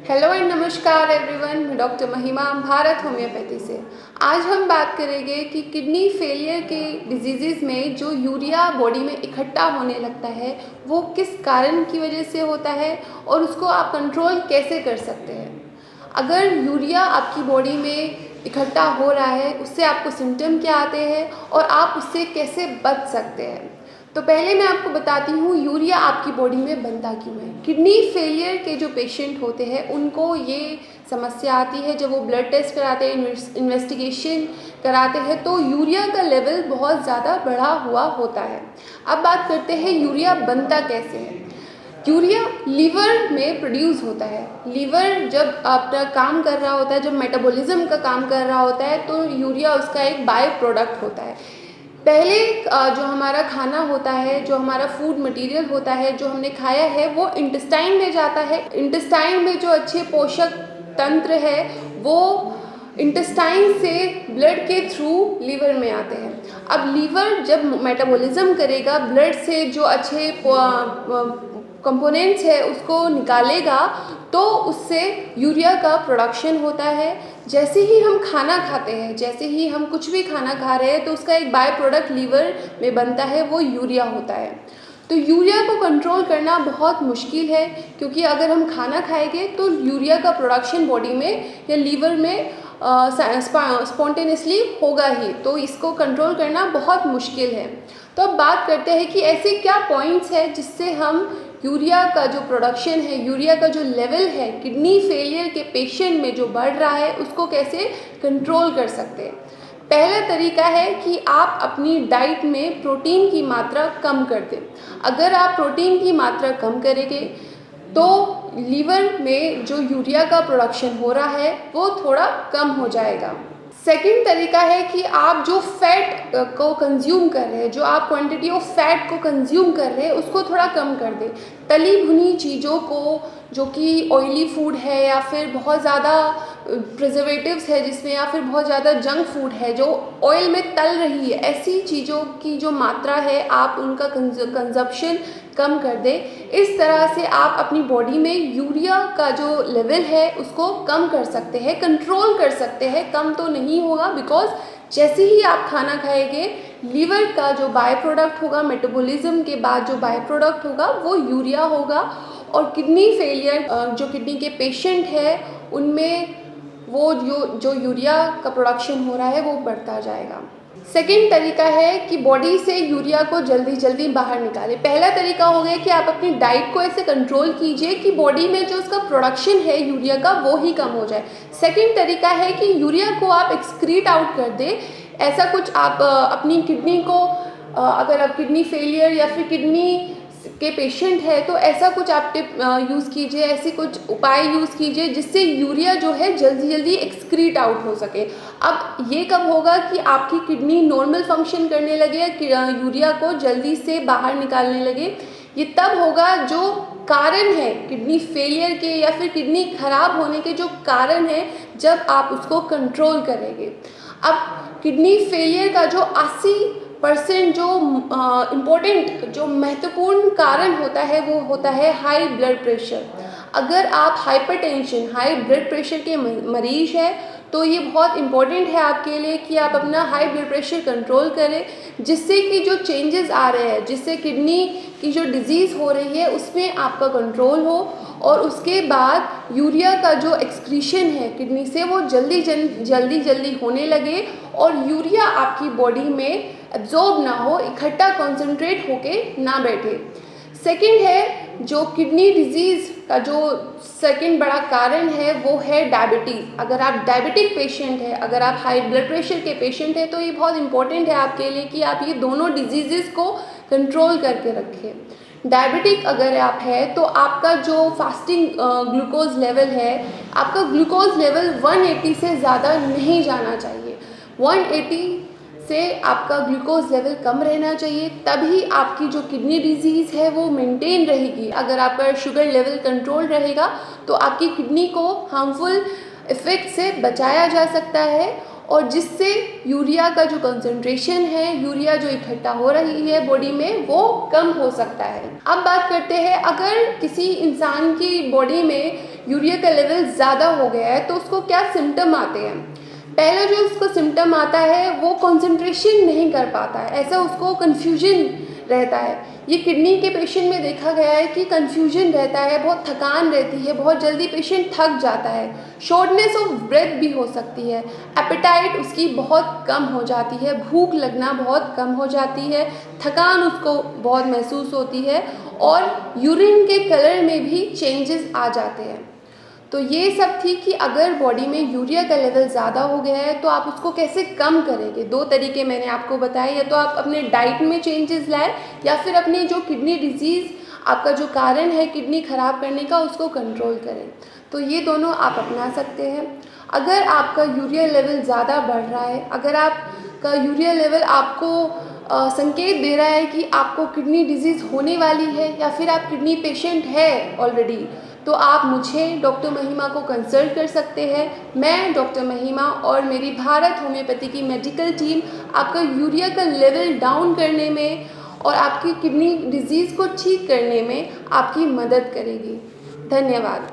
Hello and नमस्कार everyone, मैं doctor महिमा भारत होम्योपैथी से। आज हम बात करेंगे कि किडनी फेलियर के डिजीज़ में जो यूरिया बॉडी में इकट्ठा होने लगता है वो किस कारण की वजह से होता है और उसको आप कंट्रोल कैसे कर सकते हैं। अगर यूरिया आपकी बॉडी में इकट्ठा हो रहा है उससे आपको सिम्टम क्या आते हैं और आप उससे कैसे बच सकते हैं। तो पहले मैं आपको बताती हूँ यूरिया आपकी बॉडी में बनता क्यों है। किडनी फेलियर के जो पेशेंट होते हैं उनको ये समस्या आती है जब वो ब्लड टेस्ट कराते हैं, इन्वेस्टिगेशन कराते हैं तो यूरिया का लेवल बहुत ज़्यादा बढ़ा हुआ होता है। अब बात करते हैं यूरिया बनता कैसे है। यूरिया लीवर में प्रोड्यूस होता है। लीवर जब अपना काम कर रहा होता है, जब मेटाबॉलिज्म का काम कर रहा होता है तो यूरिया उसका एक बाय प्रोडक्ट होता है। पहले जो हमारा खाना होता है, जो हमारा फूड मटेरियल होता है, जो हमने खाया है वो इंटेस्टाइन में जाता है। इंटेस्टाइन में जो अच्छे पोषक तंत्र है वो इंटेस्टाइन से ब्लड के थ्रू लीवर में आते हैं। अब लीवर जब मेटाबॉलिज्म करेगा, ब्लड से जो अच्छे कंपोनेंट्स है उसको निकालेगा तो उससे यूरिया का प्रोडक्शन होता है। जैसे ही हम खाना खाते हैं, जैसे ही हम कुछ भी खाना खा रहे हैं तो उसका एक बाय प्रोडक्ट लीवर में बनता है, वो यूरिया होता है। तो यूरिया को कंट्रोल करना बहुत मुश्किल है क्योंकि अगर हम खाना खाएंगे तो यूरिया का प्रोडक्शन बॉडी में या लीवर में स्पॉन्टेनियसली होगा ही, तो इसको कंट्रोल करना बहुत मुश्किल है। तो अब बात करते हैं कि ऐसे क्या पॉइंट्स हैं जिससे हम यूरिया का जो प्रोडक्शन है, यूरिया का जो लेवल है किडनी फेलियर के पेशेंट में जो बढ़ रहा है उसको कैसे कंट्रोल कर सकते हैं। पहला तरीका है कि आप अपनी डाइट में प्रोटीन की मात्रा कम कर दें। अगर आप प्रोटीन की मात्रा कम करेंगे तो लीवर में जो यूरिया का प्रोडक्शन हो रहा है वो थोड़ा कम हो जाएगा। सेकंड तरीका है कि आप जो फैट को कंज्यूम कर रहे हैं, जो आप क्वांटिटी ऑफ फैट को कंज्यूम कर रहे हैं उसको थोड़ा कम कर दें। तली भुनी चीज़ों को, जो कि ऑयली फूड है या फिर बहुत ज़्यादा प्रिजर्वेटिव्स है जिसमें, या फिर बहुत ज़्यादा जंक फूड है जो ऑयल में तल रही है, ऐसी चीज़ों की जो मात्रा है आप उनका कंजप्शन कम कर दें। इस तरह से आप अपनी बॉडी में यूरिया का जो लेवल है उसको कम कर सकते हैं, कंट्रोल कर सकते हैं। कम तो नहीं होगा बिकॉज जैसे ही आप खाना खाएंगे लीवर का जो बाय प्रोडक्ट होगा, मेटाबॉलिज्म के बाद जो बाय प्रोडक्ट होगा वो यूरिया होगा। और किडनी फेलियर जो किडनी के पेशेंट है उनमें वो जो यूरिया का प्रोडक्शन हो रहा है वो बढ़ता जाएगा। सेकेंड तरीका है कि बॉडी से यूरिया को जल्दी जल्दी बाहर निकालें। पहला तरीका हो गया कि आप अपनी डाइट को ऐसे कंट्रोल कीजिए कि बॉडी में जो उसका प्रोडक्शन है यूरिया का वो ही कम हो जाए। सेकेंड तरीका है कि यूरिया को आप एक्सक्रीट आउट कर दें। ऐसा कुछ आप अपनी किडनी को अगर आप किडनी फेलियर या फिर किडनी के पेशेंट है तो ऐसा कुछ आप टिप यूज़ कीजिए, ऐसे कुछ उपाय यूज़ कीजिए जिससे यूरिया जो है जल्दी जल्दी एक्सक्रीट आउट हो सके। अब ये कब होगा कि आपकी किडनी नॉर्मल फंक्शन करने लगे या यूरिया को जल्दी से बाहर निकालने लगे, ये तब होगा जो कारण है किडनी फेलियर के या फिर किडनी खराब होने के जो कारण है, जब आप उसको कंट्रोल करेंगे। अब किडनी फेलियर का जो 80% जो इम्पोर्टेंट जो महत्वपूर्ण कारण होता है वो होता है हाई ब्लड प्रेशर। अगर आप हाइपरटेंशन, हाई ब्लड प्रेशर के मरीज हैं तो ये बहुत इम्पोर्टेंट है आपके लिए कि आप अपना हाई ब्लड प्रेशर कंट्रोल करें, जिससे कि जो चेंजेस आ रहे हैं, जिससे किडनी की जो डिजीज़ हो रही है उसमें आपका कंट्रोल हो और उसके बाद यूरिया का जो एक्सक्रीशन है किडनी से वो जल्दी होने लगे और यूरिया आपकी बॉडी में एब्जॉर्ब ना हो, इकट्ठा कॉन्सेंट्रेट होके ना बैठे। सेकंड है जो किडनी डिजीज़ का जो सेकंड बड़ा कारण है वो है डायबिटीज़। अगर आप डायबिटिक पेशेंट है, अगर आप हाई ब्लड प्रेशर के पेशेंट है तो ये बहुत इंपॉर्टेंट है आपके लिए कि आप ये दोनों डिजीज़ को कंट्रोल करके रखें। डायबिटिक अगर आप है तो आपका जो फास्टिंग ग्लूकोज लेवल है, आपका ग्लूकोज लेवल 180 से ज़्यादा नहीं जाना चाहिए। 180 से आपका ग्लूकोज लेवल कम रहना चाहिए, तभी आपकी जो किडनी डिजीज़ है वो मेंटेन रहेगी। अगर आपका शुगर लेवल कंट्रोल रहेगा तो आपकी किडनी को हार्मफुल इफ़ेक्ट से बचाया जा सकता है और जिससे यूरिया का जो कंसंट्रेशन है, यूरिया जो इकट्ठा हो रही है बॉडी में, वो कम हो सकता है। अब बात करते हैं, अगर किसी इंसान की बॉडी में यूरिया का लेवल ज़्यादा हो गया है तो उसको क्या सिम्टम आते हैं। पहला जो उसको सिम्टम आता है वो कंसंट्रेशन नहीं कर पाता है, ऐसा उसको कन्फ्यूजन रहता है। ये किडनी के पेशेंट में देखा गया है कि कन्फ्यूजन रहता है, बहुत थकान रहती है, बहुत जल्दी पेशेंट थक जाता है, शॉर्टनेस ऑफ ब्रेथ भी हो सकती है, एपेटाइट उसकी बहुत कम हो जाती है, भूख लगना बहुत कम हो जाती है, थकान उसको बहुत महसूस होती है और यूरिन के कलर में भी चेंजेस आ जाते हैं। तो ये सब थी कि अगर बॉडी में यूरिया का लेवल ज़्यादा हो गया है तो आप उसको कैसे कम करेंगे। 2 तरीके मैंने आपको बताए, या तो आप अपने डाइट में चेंजेस लाएं या फिर अपनी जो किडनी डिजीज़ आपका जो कारण है किडनी ख़राब करने का, उसको कंट्रोल करें। तो ये दोनों आप अपना सकते हैं। अगर आपका यूरिया लेवल ज़्यादा बढ़ रहा है, अगर आपका यूरिया लेवल आपको संकेत दे रहा है कि आपको किडनी डिजीज़ होने वाली है या फिर आप किडनी पेशेंट है ऑलरेडी, तो आप मुझे डॉक्टर महिमा को कंसल्ट कर सकते हैं। मैं डॉक्टर महिमा और मेरी भारत होम्योपैथी की मेडिकल टीम आपका यूरिया का लेवल डाउन करने में और आपकी किडनी डिजीज़ को ठीक करने में आपकी मदद करेगी। धन्यवाद।